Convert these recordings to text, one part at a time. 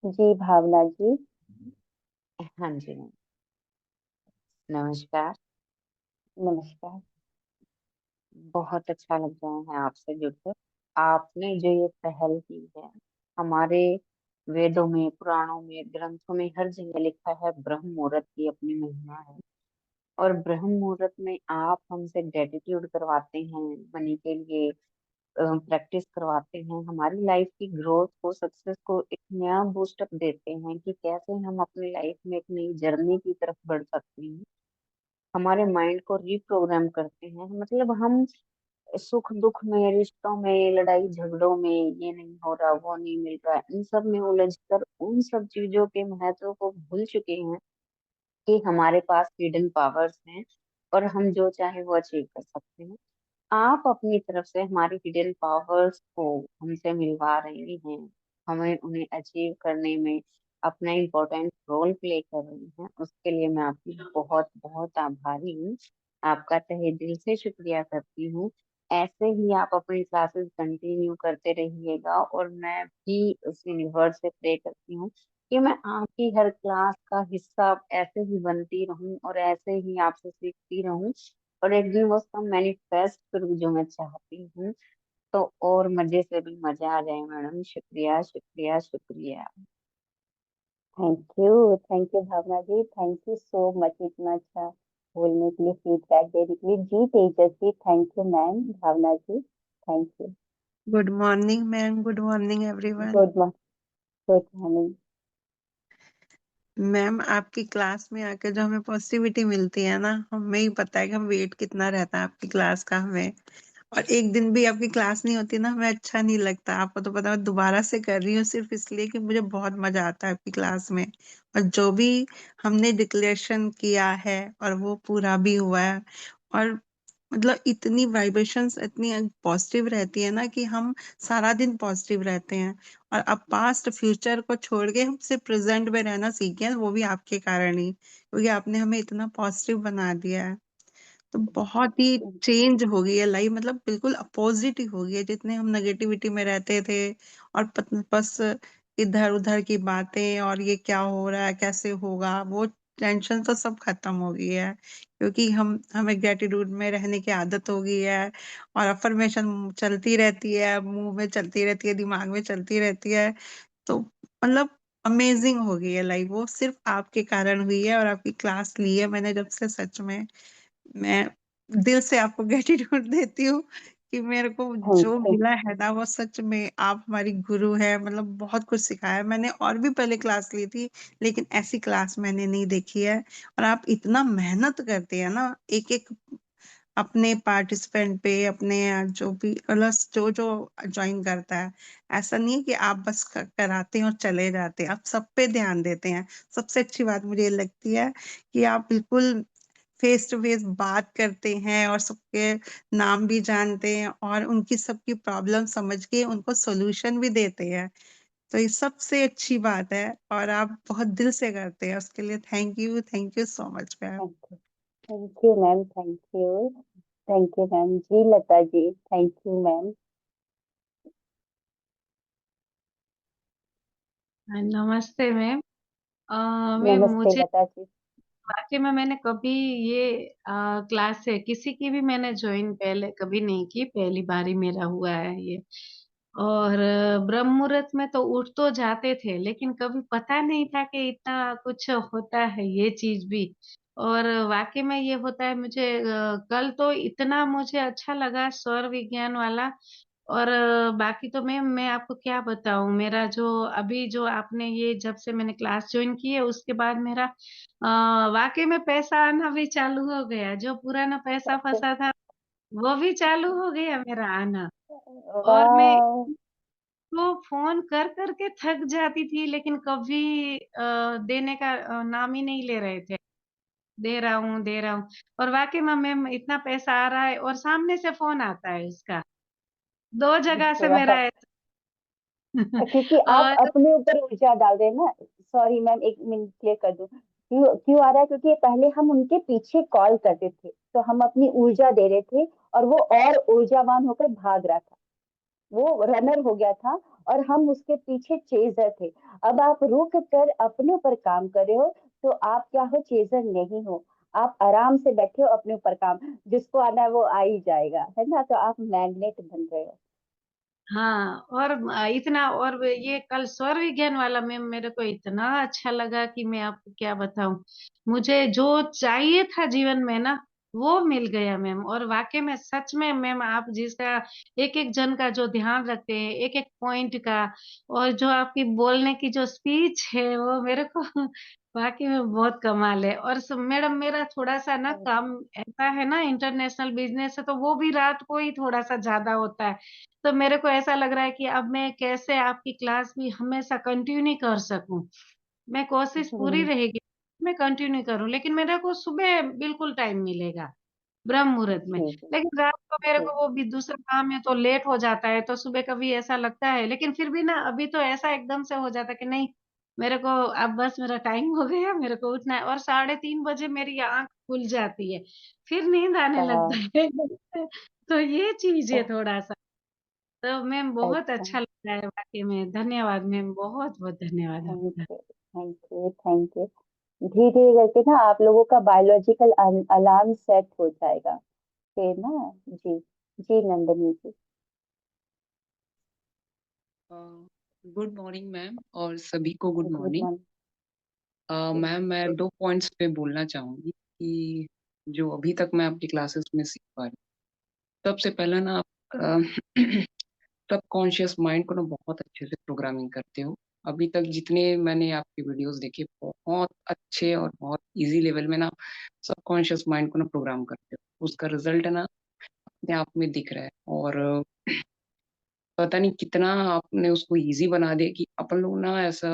जी भावना जी। हाँ जी मैम। नमस्कार। नमस्कार। बहुत अच्छा लग रहा है आपसे जुड़कर। आपने जो ये पहल की है, हमारे वेदों में, पुराणों में, ग्रंथों में हर जगह लिखा है ब्रह्म मुहूर्त की अपनी महिमा है। और ब्रह्म मुहूर्त में आप हमसे ग्रेटिट्यूड करवाते हैं, मनी के लिए प्रैक्टिस करवाते हैं, हमारी लाइफ की ग्रोथ को, सक्सेस को एक नया बूस्टअप देते हैं कि कैसे हम अपनी लाइफ में एक नई जर्नी की तरफ बढ़ सकते हैं। हमारे माइंड को रिप्रोग्राम करते हैं। मतलब हम सुख दुख में, रिश्तों में, लड़ाई झगड़ों में, ये नहीं हो रहा, वो नहीं मिल रहा, इन सब में उलझ कर उन सब चीजों के महत्व को भूल चुके हैं कि हमारे पास हिडन पावर्स हैं और हम जो चाहे वो अचीव कर सकते हैं। आप अपनी तरफ से हमारी हिडन पावर्स को हमसे मिलवा रही हैं, हमें उन्हें अचीव करने में अपना इम्पोर्टेंट रोल प्ले कर रही हैं। उसके लिए मैं आपकी बहुत बहुत आभारी हूँ। आपका तहे दिल से शुक्रिया करती हूँ। ऐसे ही आप अपनी क्लासेस कंटिन्यू करते रहिएगा और मैं भी उस यूनिवर्स से प्रे करती हूँ कि मैं आपकी हर क्लास का हिस्सा ऐसे ही बनती रहूं और ऐसे ही आपसे सीखती रहूं और एक दिन वो सब मैनिफेस्ट करूँ जो मैं चाहती हूँ। तो और मजे से भी मजा आ जाए मैडम। शुक्रिया शुक्रिया शुक्रिया। Thank you Bhavna ji, thank you so much इतना अच्छा बोलने के लिए, फीडबैक देने के लिए। जी Tejaswi, thank you ma'am. Bhavna ji, thank you. Good morning ma'am, good morning everyone. Good good morning. Ma'am आपकी क्लास में आकर जो हमें पॉजिटिविटी मिलती है ना, हमें ही पता है कि हम वेट कितना रहता है आपकी क्लास का हमें। और एक दिन भी आपकी क्लास नहीं होती ना, हमें अच्छा नहीं लगता। आपको तो पता है, मैं दोबारा से कर रही हूँ सिर्फ इसलिए कि मुझे बहुत मजा आता है आपकी क्लास में। और जो भी हमने डिक्लेरेशन किया है और वो पूरा भी हुआ है। और मतलब इतनी वाइब्रेशंस इतनी पॉजिटिव रहती है ना कि हम सारा दिन पॉजिटिव रहते हैं। और अब पास्ट फ्यूचर को छोड़ के हम सिर्फ प्रेजेंट में रहना सीखे हैं, वो भी आपके कारण ही, क्योंकि आपने हमें इतना पॉजिटिव बना दिया है। तो बहुत ही चेंज हो गई है लाइफ, मतलब बिल्कुल अपोजिट ही हो गई है। जितने हम नेगेटिविटी में रहते थे और बस इधर उधर की बातें और ये क्या हो रहा है, कैसे होगा, वो टेंशन तो सब खत्म हो गई है। क्योंकि हम हमें ग्रेटिट्यूड में रहने की आदत हो गई है। और अफर्मेशन चलती रहती है, मुंह में चलती रहती है, दिमाग में चलती रहती है। तो मतलब अमेजिंग हो गई है लाइफ, वो सिर्फ आपके कारण हुई है। और आपकी क्लास ली है मैंने जब से, सच में मैं दिल से आपको ग्रेटिट्यूड देती हूँ कि मेरे को थैंक जो यू। मिला है ना, वो सच में आप हमारी गुरु है। मतलब बहुत कुछ सिखाया है। मैंने और भी पहले क्लास ली थी, लेकिन ऐसी क्लास मैंने नहीं देखी है। और आप इतना मेहनत करते हैं ना, एक एक अपने पार्टिसिपेंट पे, अपने जो भी मतलब जो जो ज्वाइन करता है। ऐसा नहीं है कि आप बस कराते हैं और चले जाते हैं, आप सब पे ध्यान देते हैं। सबसे अच्छी बात मुझे ये लगती है कि आप बिल्कुल फेस टू फेस बात करते हैं और सबके नाम भी जानते हैं और उनकी सबकी प्रॉब्लम समझ के उनको सॉल्यूशन भी देते हैं। तो ये सबसे अच्छी बात है और आप बहुत दिल से करते हैं, उसके लिए thank you so much ma'am. Thank you ma'am. Thank you ma'am. जी Lata ji, thank you ma'am. हाँ, नमस्ते मैम। मैम नमस्ते मुझे लता जी। वाकई में मैंने कभी ये क्लास है किसी की भी मैंने ज्वाइन पहले कभी नहीं की, पहली बार ही मेरा हुआ है ये। और ब्रह्म मुहूर्त में तो उठ तो जाते थे, लेकिन कभी पता नहीं था कि इतना कुछ होता है ये चीज भी। और वाकई में ये होता है। मुझे कल तो इतना मुझे अच्छा लगा स्वर विज्ञान वाला। और बाकी तो मैं आपको क्या बताऊं, मेरा जो अभी जो आपने ये जब से मैंने क्लास ज्वाइन की है उसके बाद मेरा वाकई में पैसा आना भी चालू हो गया। जो पुराना पैसा फंसा था वो भी चालू हो गया मेरा आना। और मैं वाह। तो फोन कर करके थक जाती थी, लेकिन कभी देने का नाम ही नहीं ले रहे थे। दे रहा हूँ दे रहा हूँ। और वाकई में मैम इतना पैसा आ रहा है और सामने से फोन आता है उसका, दो जगह से वाह, मेरा क्योंकि आप और अपने ऊपर ऊर्जा डाल रहे हैं ना। सॉरी मैम, एक मिनट क्लियर कर दूं। क्यों क्यों आ रहा है? क्योंकि पहले हम उनके पीछे कॉल करते थे तो हम अपनी ऊर्जा दे रहे थे और वो और ऊर्जावान होकर भाग रहा था। वो रनर हो गया था और हम उसके पीछे चेजर थे। अब आप रुक कर अपने ऊपर काम कर रहे हो, तो आप क्या हो, चेजर नहीं हो। आप आराम से बैठे हो अपने ऊपर काम, जिसको आना है वो आ ही जाएगा, है ना? तो आप मैग्नेट बन रहे हो। हाँ, और इतना, और ये कल स्वर विज्ञान वाला मैम मेरे को इतना अच्छा लगा कि मैं आपको क्या बताऊं। मुझे जो चाहिए था जीवन में ना, वो मिल गया मैम। और वाकई में सच में मैम, आप जिसका एक एक जन का जो ध्यान रखते हैं, एक एक पॉइंट का, और जो आपकी बोलने की जो स्पीच है, वो मेरे को वाकई में बहुत कमाल है। और मैडम, मेरा थोड़ा सा ना थैंक काम ऐसा है ना, इंटरनेशनल बिजनेस है, तो वो भी रात को ही थोड़ा सा ज्यादा होता है। तो मेरे को ऐसा लग रहा है कि अब मैं कैसे आपकी क्लास भी हमेशा कंटिन्यू कर सकूं। मैं कोशिश पूरी यू। रहेगी, मैं कंटिन्यू करूं, लेकिन मेरे को सुबह बिल्कुल टाइम मिलेगा ब्रह्म मुहूर्त में। जी जी लेकिन रात को मेरे जी। को वो भी दूसरा काम है, तो लेट हो जाता है, तो सुबह कभी ऐसा लगता है, लेकिन फिर भी ना, अभी तो ऐसा एकदम से हो जाता है कि नहीं, मेरे को अब बस मेरा टाइम हो गया, मेरे को उठना है। और 3:30 बजे मेरी आंख खुल जाती है, फिर नींद आने लगता हाँ। है। तो ये चीज है थोड़ा सा। तो मैम, बहुत अच्छा। अच्छा लगता है वाकई में। धन्यवाद मैम, बहुत बहुत धन्यवाद थैंक आपका। You thank you thank you. धीरे धीरे करके ना आप लोगों का बायोलॉजिकल अलार्म सेट हो जाएगा फिर ना। जी जी नंदनी जी। गुड मॉर्निंग मैम, और सभी को good good morning. Morning. Ma'am, मैं 2 पॉइंट्स पे बोलना चाहूँगी कि जो अभी तक मैं आपकी क्लासेस में सीख पा रही हूँ। सबसे पहला ना, आप सबकॉन्शियस माइंड को ना बहुत अच्छे से प्रोग्रामिंग करते हो। अभी तक जितने मैंने आपके वीडियोस देखे, बहुत अच्छे और बहुत इजी लेवल में ना सबकॉन्शियस माइंड को ना प्रोग्राम करते हो। उसका रिजल्ट ना अपने आप में दिख रहा है, और पता नहीं कितना आपने उसको इजी बना दिया कि अपन लोग ना ऐसा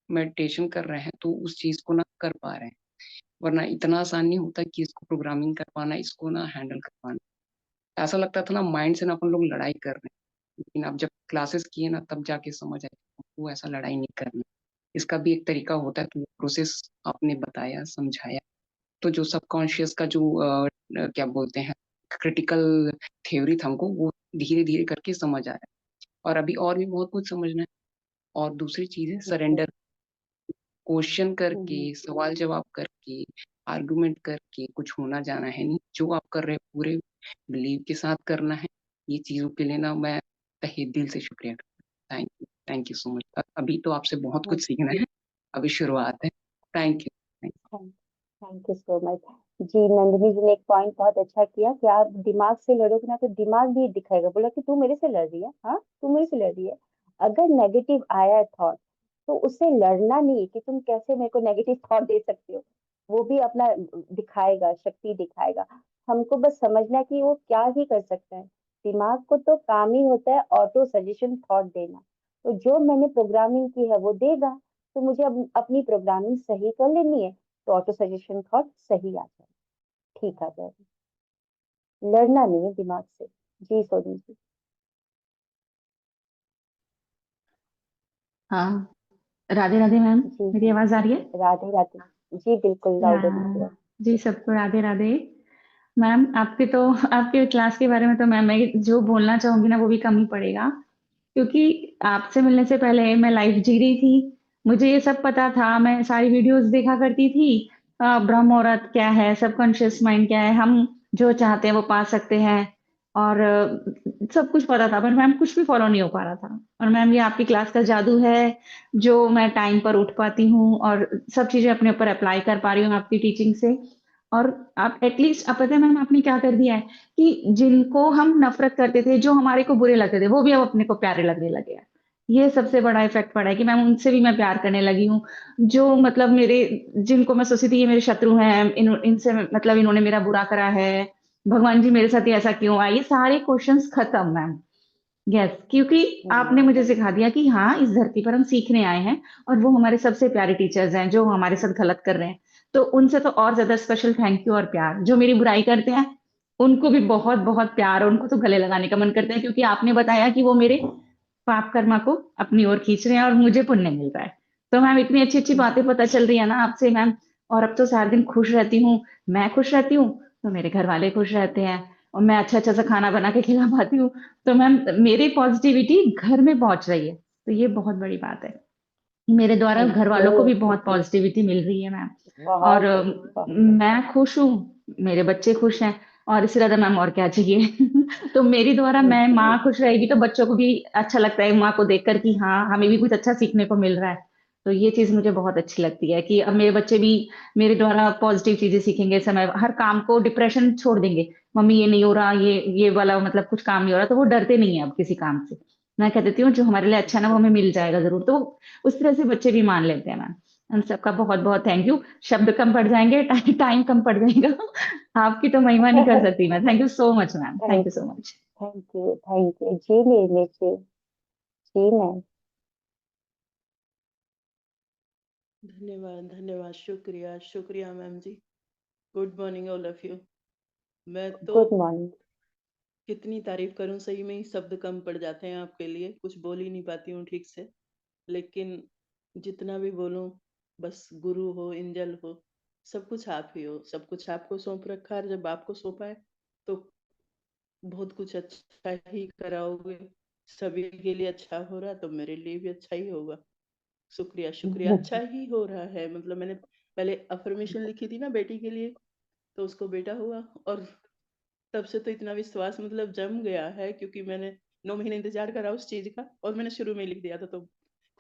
मेडिटेशन कर रहे हैं तो उस चीज को ना कर पा रहे हैं। वरना इतना आसान नहीं होता कि इसको प्रोग्रामिंग कर पाना, इसको ना हैंडल कर पाना। ऐसा लगता था ना माइंड से ना अपन लोग लड़ाई कर रहे हैं, लेकिन अब जब क्लासेस किए ना तब जाके समझ आया वो ऐसा लड़ाई नहीं करना। इसका भी एक तरीका होता है, तो वो प्रोसेस आपने बताया, समझाया। तो जो सबकॉन्शियस का जो क्या बोलते हैं, क्रिटिकल थ्योरी था हमको, वो धीरे धीरे करके समझ आया। और अभी और भी बहुत कुछ समझना है। और दूसरी चीज है जी। सरेंडर। क्वेश्चन करके, हम्म, सवाल जवाब करके, आर्गुमेंट करके कुछ होना जाना है नहीं। जो आप कर रहे हो पूरे बिलीव के साथ करना है। ये चीजों के लिए ना मैं तहे दिल से शुक्रिया करता हूँ। Thank you so much. अभी तो आपसे बहुत कुछ सीखना है, अभी शुरुआत है। Thank you. Thank you so much. जी नंदिनी जी ने एक पॉइंट बहुत अच्छा किया कि आप दिमाग से लड़ोगे ना तो दिमाग भी दिखाएगा, बोला कि तू मेरे से लड़ रही है, हाँ तू मेरे से लड़ रही है। अगर नेगेटिव आया है थॉट, तो उससे लड़ना नहीं कि तुम कैसे मेरे को नेगेटिव थॉट दे सकते हो। वो भी अपना दिखाएगा, शक्ति दिखाएगा। हमको बस समझना है कि वो क्या ही कर सकता है। दिमाग को तो काम ही होता है ऑटो सजेशन थॉट देना। तो जो मैंने प्रोग्रामिंग की है वो देगा। तो मुझे अब अपनी प्रोग्रामिंग सही कर लेनी है, तो ऑटो सजेशन थॉट सही आ जाए, ठीक आ जाए। लड़ना नहीं है दिमाग से। जी सोनी जी। हाँ, राधे राधे मैम। जी मेरी हाँ। आवाज आ रही है? राधे राधे। जी बिल्कुल लाउड एंड क्लियर। हाँ, जी सबको राधे राधे। मैम, आपके क्लास के बारे में तो मैम मैं जो बोलना चाहूंगी ना वो भी कम ही पड़ेगा, क्योंकि आपसे मिलने से पहले मैं लाइफ जी रही थी। मुझे ये सब पता था, मैं सारी वीडियोस देखा करती थी। ब्रह्म मुहूर्त क्या है, सबकॉन्शियस माइंड क्या है, हम जो चाहते हैं वो पा सकते हैं, और सब कुछ पता था, पर मैम कुछ भी फॉलो नहीं हो पा रहा था। और मैम, ये आपकी क्लास का जादू है, जो मैं टाइम पर उठ पाती हूँ और सब चीजें अपने ऊपर अप्लाई कर पा रही हूँ आपकी टीचिंग से। और आप एटलीस्ट, आप पता है मैम आपने क्या कर दिया है कि जिनको हम नफरत करते थे, जो हमारे को बुरे लगते थे, वो भी अब अपने को प्यारे लगने लगे हैं। ये सबसे बड़ा इफेक्ट पड़ा है कि मैम उनसे भी मैं प्यार करने लगी हूँ। जो मतलब मेरे, जिनको मैं सोचती थी ये मेरे शत्रु हैं, इनसे मतलब इन्होंने मेरा बुरा करा है, भगवान जी मेरे साथ ही ऐसा क्यों आया, ये सारे क्वेश्चंस खत्म मैम। यस, क्योंकि आपने हम्म, मुझे सिखा दिया कि हाँ, इस धरती पर हम सीखने आए हैं, और वो हमारे सबसे प्यारे टीचर्स हैं जो हमारे साथ गलत कर रहे हैं। तो उनसे तो और ज्यादा स्पेशल थैंक यू और प्यार। जो मेरी बुराई करते हैं उनको भी बहुत बहुत प्यार, और उनको तो गले लगाने का मन करता है, क्योंकि आपने बताया कि वो मेरे पाप कर्मा को अपनी ओर खींच रहे हैं और मुझे पुण्य मिल रहा है। तो मैम, इतनी अच्छी अच्छी बातें पता चल रही है ना आपसे मैम। और अब तो सारा दिन खुश रहती हूँ। मैं खुश रहती हूँ तो मेरे घर वाले खुश रहते हैं। और मैं अच्छा सा खाना बना के खिला पाती हूँ। तो मैम मेरी पॉजिटिविटी घर में पहुंच रही है, तो ये बहुत बड़ी बात है। मेरे द्वारा घर वालों को भी बहुत पॉजिटिविटी मिल रही है मैम। और बहुत बहुत मैं खुश हूँ, मेरे बच्चे खुश हैं, और इससे ज्यादा मैम और क्या चाहिए। तो मेरी द्वारा मैं माँ खुश रहेगी तो बच्चों को भी अच्छा लगता है माँ को देखकर कि हाँ हमें भी कुछ अच्छा सीखने को मिल रहा है। तो ये चीज मुझे बहुत अच्छी लगती है कि अब मेरे बच्चे भी मेरे द्वारा पॉजिटिव चीजें सीखेंगे, समय हर काम को डिप्रेशन छोड़ देंगे। मम्मी ये नहीं हो रहा, ये वाला मतलब कुछ काम नहीं हो रहा, तो वो डरते नहीं है अब किसी काम से। मैं कह देती हूँ जो हमारे लिए अच्छा है ना वो हमें मिल जाएगा जरूर, तो उस तरह से बच्चे भी मान लेते हैं मैम। उन सबका बहुत बहुत थैंक यू। शब्द कम पड़ जाएंगे, टाइम कम पड़ जाएगा। आपकी तो महिमा नहीं कर सकती मैं। Thank you so much ma'am, thank thank you so much. Thank you जी निर्मित जी मैम। धन्यवाद धन्यवाद, शुक्रिया शुक्रिया मैम जी। Good morning all of you. मैं तो गुड मॉर्निंग। कितनी तारीफ करूं, सही में ही शब्द कम पड़ जाते हैं आपके लिए, कुछ बोल ही नहीं पाती हूँ ठीक से। लेकिन जितना भी बोलूं, बस गुरु हो, एंजल हो, सब कुछ आप ही हो। सब कुछ आपको सौंप रखा है, जब आपको सौंपा है तो बहुत कुछ अच्छा ही कराओगे। सभी के लिए अच्छा हो रहा तो मेरे लिए भी अच्छा ही होगा। शुक्रिया शुक्रिया, अच्छा ही हो रहा है। मतलब मैंने पहले अफर्मेशन लिखी थी ना बेटी के लिए, तो उसको बेटा हुआ, और तब से तो इतना विश्वास मतलब जम गया है, क्योंकि मैंने 9 महीने इंतजार करा उस चीज का, और मैंने शुरू में ही लिख दिया था। तो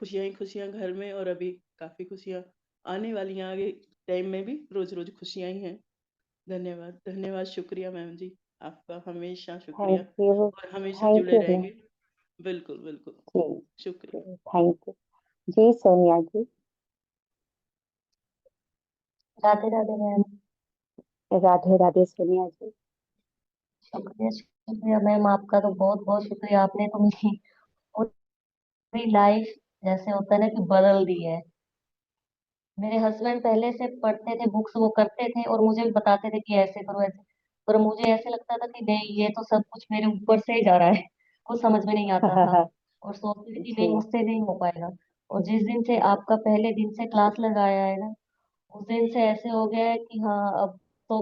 खुशियां ही खुशियां घर में, और अभी काफी खुशियां आने वाली हैं आगे टाइम में भी, रोज रोज खुशियां ही हैं। धन्यवाद धन्यवाद, शुक्रिया मैम जी, आपका हमेशा शुक्रिया, और हमेशा थैंक जुड़े यू मैम रहेंगे। बिल्कुल बिल्कुल, जी शुक्रिया। थैंक यू जी। सोनिया जी। राधे राधे मैम। राधे राधे सोनिया जी। शुक्रिया शुक्रिया मैम, आपका तो बहुत बहुत शुक्रिया। आपने तो मेरी पूरी लाइफ, जैसे होता है ना कि बदल दी है। मेरे हस्बैंड पहले से पढ़ते थे बुक्स, वो करते थे और मुझे भी बताते थे कि ऐसे करो ऐसे, पर मुझे ऐसे लगता था कि नहीं ये तो सब कुछ मेरे ऊपर से ही जा रहा है, कुछ समझ में नहीं आता था, और सोचती थी कि नहीं जी मुझसे नहीं हो पाएगा। और जिस दिन से आपका पहले दिन से क्लास लगाया है ना, उस दिन से ऐसे हो गया है कि हाँ तो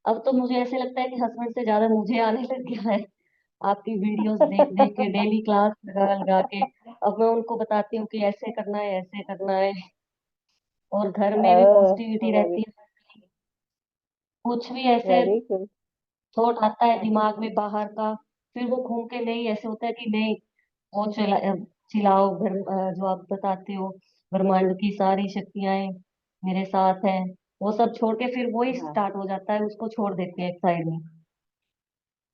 अब तो मुझे ऐसे लगता है कि हस्बैंड से ज्यादा मुझे आने लग गया है। आपकी वीडियोस देख देख के, डेली क्लास लगा लगा के अब मैं उनको बताती हूँ कि ऐसे करना है ऐसे करना है। और घर में भी पॉजिटिविटी वेरी रहती है। कुछ भी ऐसे वेरी गुड। थॉट आता है दिमाग में बाहर का, फिर वो घूम के नहीं, ऐसे होता है कि नहीं वो चिल्लाओ जो आप बताते हो, ब्रह्मांड की सारी शक्तियां मेरे साथ हैं, वो सब छोड़ के फिर वही हाँ स्टार्ट हो जाता है, उसको छोड़ देते हैं एक साइड में।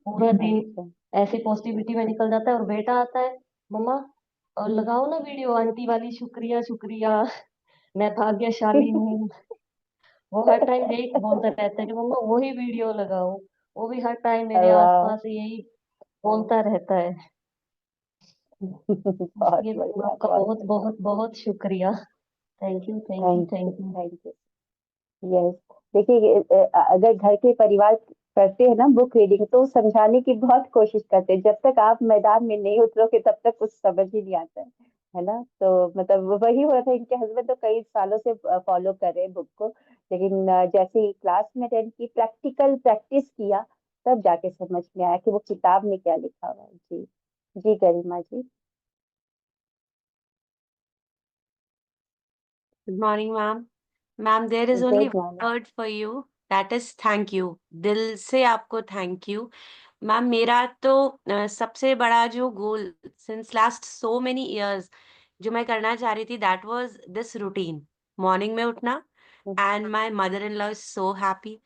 पूरा दिन अच्छा। ऐसे पॉजिटिविटी में निकल जाता है। और बेटा आता है, मम्मा और लगाओ ना वीडियो आंटी वाली, शुक्रिया शुक्रिया, मैं भाग्यशाली हूँ। वो हर टाइम यही बोलता रहता है कि मम्मा वही वीडियो लगाओ। वो भी हर टाइम मेरे वाह आसपास यही बोलता रहता है। बहुत इसलिए बढ़िया आपका बहुत बहुत बढ़िया। बहुत बहुत शुक्रिया। Thank you thank you thank you thank you. Thank you. Yes. देखिए अगर घर के परिवार करते हैं ना बुक रीडिंग तो समझाने की बहुत कोशिश करते हैं, जब तक आप मैदान में नहीं उतरोगे तब तक कुछ समझ ही नहीं आता है ना। तो मतलब वही हो रहा था, इनके हस्बैंड तो कई सालों से फॉलो कर रहे हैं बुक को, लेकिन जैसे ही क्लास में अटेंड की, प्रैक्टिकल प्रैक्टिस किया, तब जाके समझ में आया कि वो किताब में क्या लिखा हुआ है। जी जी गरिमा जी। Good morning, ma'am. Ma'am, there is only good one morning. word for you. That is thank you. दिल से आपको थैंक यू। मैम मेरा तो सबसे बड़ा जो goal since last so many years जो मैं करना चाह रही थी that was this routine, morning में उठना। And my mother in law is so happy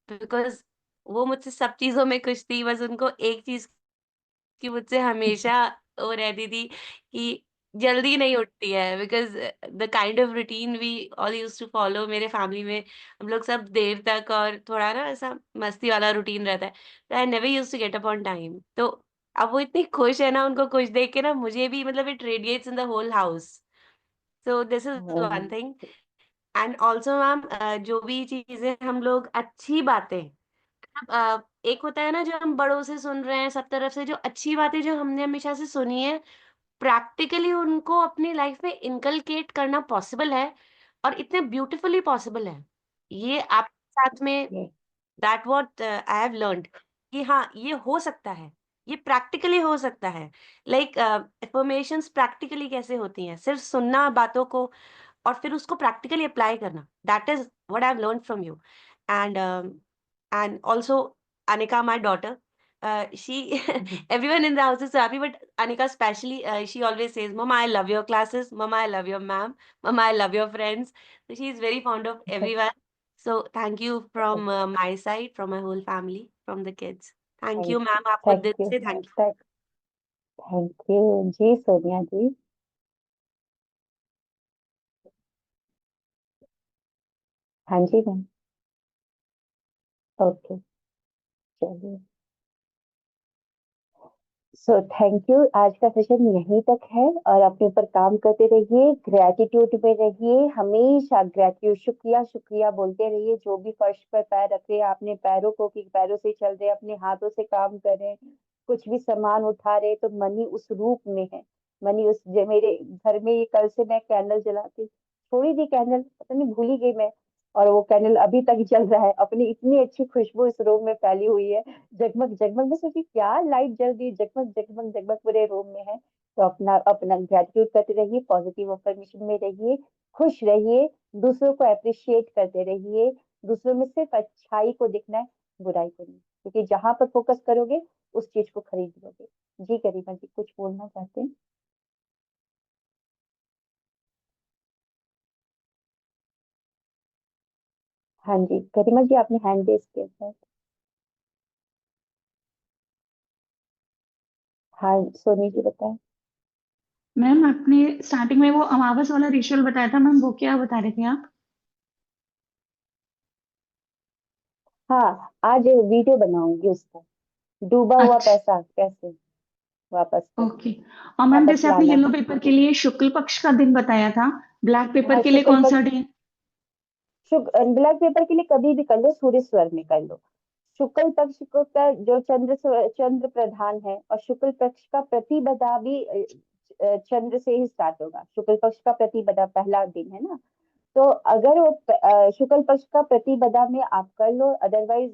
because वो मुझसे सब चीज़ों में खुश थी, बस उनको एक चीज़ कि मुझसे हमेशा वो रहती थी कि जल्दी नहीं उठती है because the kind of routine we all used to follow मेरे फैमिली में हम लोग सब देर तक और थोड़ा ना ऐसा मस्ती वाला रूटीन रहता है। तो I never used to get up on time. तो अब वो इतनी खुश है ना, उनको खुश देख के ना मुझे भी मतलब it radiates in the whole house. So this is one thing. And also ma'am जो भी चीज़ें हम लोग अच्छी बातें एक होता है ना जो हम बड़ों से सुन रहे हैं सब तरफ से जो अच्छी बातें जो हमने हमेशा से सुनी है, प्रैक्टिकली उनको अपनी लाइफ में इनकलकेट करना पॉसिबल है और इतने ब्यूटीफुली पॉसिबल है। ये आपके साथ में that what I have learned कि हाँ, ये हो सकता है, ये प्रैक्टिकली हो सकता है। लाइक अफ़र्मेशंस प्रैक्टिकली कैसे होती हैं, सिर्फ़ सुनना बातों को और फिर उसको प्रैक्टिकली अप्लाई करना, that is what I have learned from you. And and also Anika, my daughter, she everyone in the house is so happy, but Anika especially, she always says, "Mama, I love your classes. Mama, I love your ma'am. Mama, I love your friends." So she is very fond of everyone. So thank you from my side, from my whole family, from the kids. Thank you, ma'am. आपको thank दिल you से thank you. Thank you जी सोनिया जी। हाँ जी ma'am. Okay चलिए। So thank you, आज का session यहीं तक है और अपने ऊपर काम करते रहिए, ग्रेटिट्यूड में रहिए, हमेशा ग्रेटिट्यूड, शुक्रिया शुक्रिया बोलते रहिए। जो भी फर्श पर पैर रख रहे हैं अपने पैरों को, कि पैरों से चल रहे हैं, अपने हाथों से काम कर रहे हैं, कुछ भी सामान उठा रहे हैं, तो मनी उस रूप में है। मनी उस मेरे घर में ये कल से मैं कैंडल जलाती, थोड़ी सी कैंडल, पता नहीं भूल ही गई मैं, और वो कैंडल अभी तक जल रहा है। अपनी इतनी अच्छी खुशबू इस रूम में फैली हुई है, जगमग जगमग। मैं सोची क्या लाइट जल रही है, जगमग जगमग जगमग पूरे रूम में है। तो अपना अपना ग्रेटिट्यूड करते रहिए, पॉजिटिव अफर्मेशन में रहिए, खुश रहिए, दूसरों को अप्रिशिएट करते रहिए। दूसरों में सिर्फ अच्छाई को दिखना है, बुराई को नहीं, क्योंकि जहां पर फोकस करोगे उस चीज को खरीद लोगे। जी गरिमा जी कुछ बोलना चाहते हैं? हाँ जी गरिमा जी, आपने हैंड रेज किया था। हाँ सोनी जी बताएं। मैम आपने स्टार्टिंग में वो अमावस वाला रिचुअल बताया था मैम, वो क्या बता रहे थे आप? हाँ आज वीडियो बनाऊंगी उसका, डूबा हुआ अच्छा, पैसा कैसे वापस करना, ओके। और मैम वापस जैसे आपने लाना येलो है। पेपर के लिए शुक्ल पक्ष का दिन बताया था, ब्लैक पेपर हाँ के लिए शुक्ल कौन सा पक्ष, डे? ब्लैक पेपर के लिए कभी भी कर लो, सूर्य स्वर में कर लो। शुक्ल पक्ष को का जो चंद्र प्रधान है, और शुक्ल पक्ष का प्रतिपदा भी चंद्र से ही स्टार्ट होगा। शुक्ल पक्ष का प्रतिपदा पहला दिन है ना, तो अगर वो शुक्ल पक्ष का प्रतिपदा में आप कर लो, अदरवाइज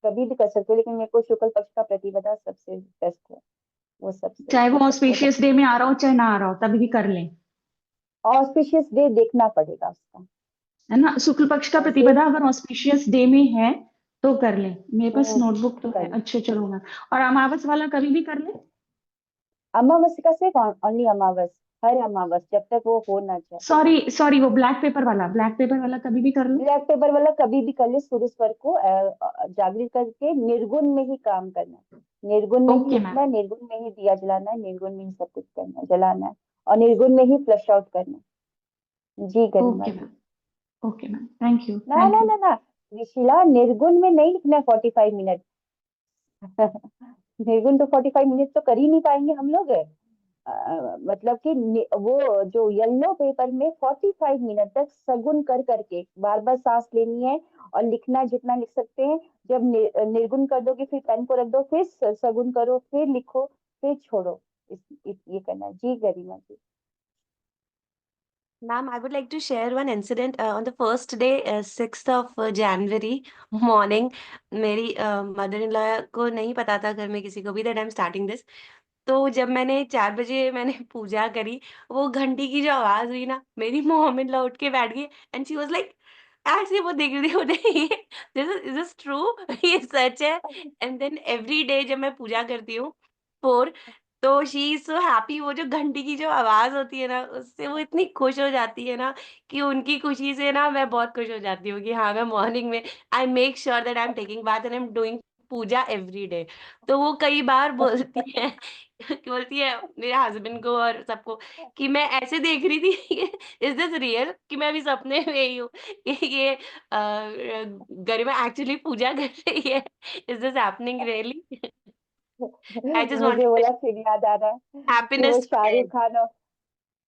कभी भी कर सकते हो, लेकिन मेरे को शुक्ल पक्ष का प्रतिपदा सबसे बेस्ट है, वो सबसे चाहे वो वो ऑस्पिशियस सबसे डे में आ रहा हो चाहे ना आ रहा हो, तभी भी कर लें, ऑस्पिशियस डे देखना पड़ेगा उसका। है ना? शुक्ल पक्ष का देख, प्रतिपदा अगर ऑस्पिशियस डे में है तो कर लें। मेरे पास हम्म, नोटबुक तो है। कर लो। अच्छे चलो मैम। और अमावस वाला कभी भी कर लें? अमावस का सिर्फ ओनली अमावस, हर अमावस, जब तक वो हो ना जाए। सॉरी सॉरी, वो ब्लैक पेपर वाला कभी भी कर लें? ब्लैक पेपर वाला कभी भी कर ले, सूर्य स्वर को जागृत करके निर्गुण में ही काम करना है, निर्गुण में ही ओके मैम। उठना है, निर्गुण में ही दिया जलाना है, निर्गुण में ही सब कुछ करना है, जलाना है, और निर्गुण में ही फ्लश आउट करना है। जी गरिमा ओके जी। Ma'am. Okay ma'am, thank you ना थैंक ना यू। ना ना, ऋषिला निर्गुण में नहीं लिखना है 45 मिनट। निर्गुण तो 45 मिनट तो कर ही नहीं पाएंगे हम लोग। मतलब कि वो जो येलो पेपर में 45 मिनट तक सगुन कर करके बार बार सांस लेनी है, और लिखना है जितना लिख सकते हैं। जब निर्गुण कर दोगे फिर पेन को रख दो, फिर सगुन करो, फिर लिखो, फिर छोड़ो। ये करना है। जी गरिमा जी। Ma'am, I would like to share one incident. On the first day, 6th of January morning, मेरी मदर इन लॉ को नहीं पता था घर में किसी को भी that I'm starting this. तो जब मैंने 4 बजे मैंने पूजा करी, वो घंटी की जो आवाज़ हुई ना, मेरी मॉम इन लॉ उठ के बैठ गई एंड शी वाज़ लाइक, ऐसे वो देख रही थी मुझे, ये इज़ दिस ट्रू? ये सच है? एंड देन एवरी डे जब मैं पूजा करती हूँ 4, तो शी इज़ सो हैप्पी। वो जो घंटी की जो आवाज़ होती है ना, उससे वो इतनी खुश हो जाती है ना, कि उनकी खुशी से ना मैं बहुत खुश हो जाती हूँ कि हाँ, मैं मॉर्निंग में I make sure that I am taking bath and I am doing puja every day. तो वो कई बार बोलती हैं बोलती है मेरे हस्बैंड को और सबको कि मैं ऐसे देख रही थी, इज़ दिस रियल? कि मैं अभी सपने में ही हूँ कि ये गरिमा एक्चुअली पूजा कर रही है। Is this happening really? I just मुझे वांटेड बोला टू फिर याद आ रहा है कि वो happiness to share.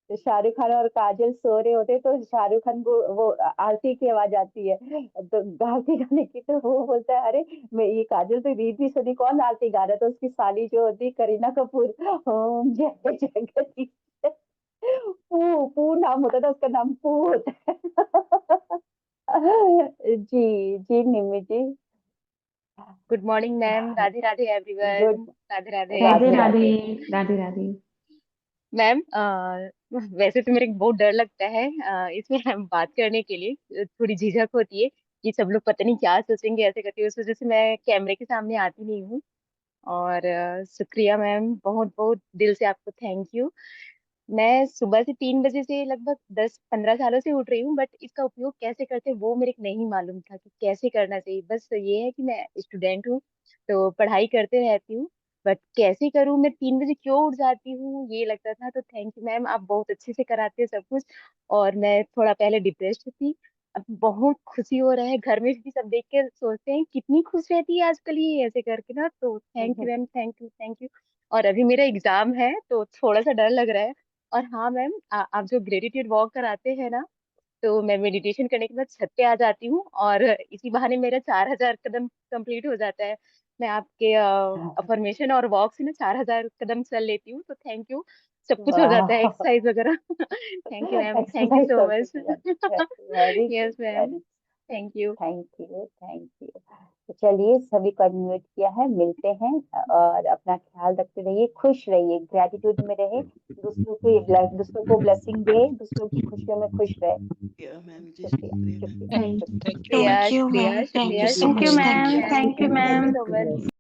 Shahrukh Khan और काजल सो रहे होते, तो शाहरुख खान को वो आरती की आवाज आती है, तो आरती गाने की, तो वो बोलता है अरे मैं ये काजल तो रीत भी सुनी, कौन आरती गा रहा था? तो उसकी साली जो होती करीना कपूर, ओम जय जगदीश, पू पू नाम होता था उसका, नाम पू होता है। जी जी Nimmi ji. Good morning ma'am, Radhe Radhe good everyone, Radhe Radhe. Radhe Radhe Radhe Radhe. Radhe Radhe. Ma'am वैसे तो मेरे को बहुत डर लगता है इसमें हम बात करने के लिए थोड़ी झिझक होती है कि सब लोग पता नहीं क्या सोचेंगे ऐसे करके, उस वजह से मैं कैमरे के सामने आती नहीं हूँ। और शुक्रिया मैम, बहुत बहुत दिल से आपको थैंक यू। मैं सुबह से 3 बजे से लगभग 10-15 सालों से उठ रही हूँ, बट इसका उपयोग कैसे करते हैं वो मेरे को नहीं मालूम था कि कैसे करना चाहिए। बस ये है कि मैं स्टूडेंट हूँ तो पढ़ाई करते रहती हूँ, बट कैसे करूँ, मैं 3 बजे क्यों उठ जाती हूँ ये लगता था। तो थैंक यू मैम, आप बहुत अच्छे से कराते हैं सब कुछ। और मैं थोड़ा पहले डिप्रेस्ड थी, अब बहुत खुशी हो रहा है। घर में भी सब देख के सोचते हैं कितनी खुश रहती है आजकल ये ऐसे करके ना। तो thank you ma'am, thank you thank you. और अभी मेरा एग्जाम है तो थोड़ा सा डर लग रहा है। और हाँ मैम, आप जो ग्रेटिट्यूड वॉक कराते हैं ना, तो मैं मेडिटेशन करने के बाद छत पे आ जाती हूँ और इसी बहाने मेरा 4,000 कदम कंप्लीट हो जाता है। मैं आपके अफर्मेशन और वॉक से ना 4,000 कदम चल लेती हूँ। तो थैंक यू, सब कुछ हो जाता है वाह, एक्सरसाइज वगैरह। Thank you ma'am, thank you exercise so सब मच। कुछ हो जाता है। Very good, yes ma'am, very thank you. Thank you, thank you. तो चलिए, सभी को अनम्यूट किया है, मिलते हैं। और अपना ख्याल रखते रहिए, खुश रहिए, ग्रेटिट्यूड में रहे, दूसरों को ब्लेसिंग दे, दूसरों की खुशियों में खुश रहे। मैम जी, शुक्रिया, शुक्रिया मैम। शुक्रिया, थैंक शुक्रिया। शुक्रिया यू शुक्रिया मैम, थैंक शुक्रिया यू सो शुक्रिया much, ma'am, thank you. Thank you ma'am, thank you so much.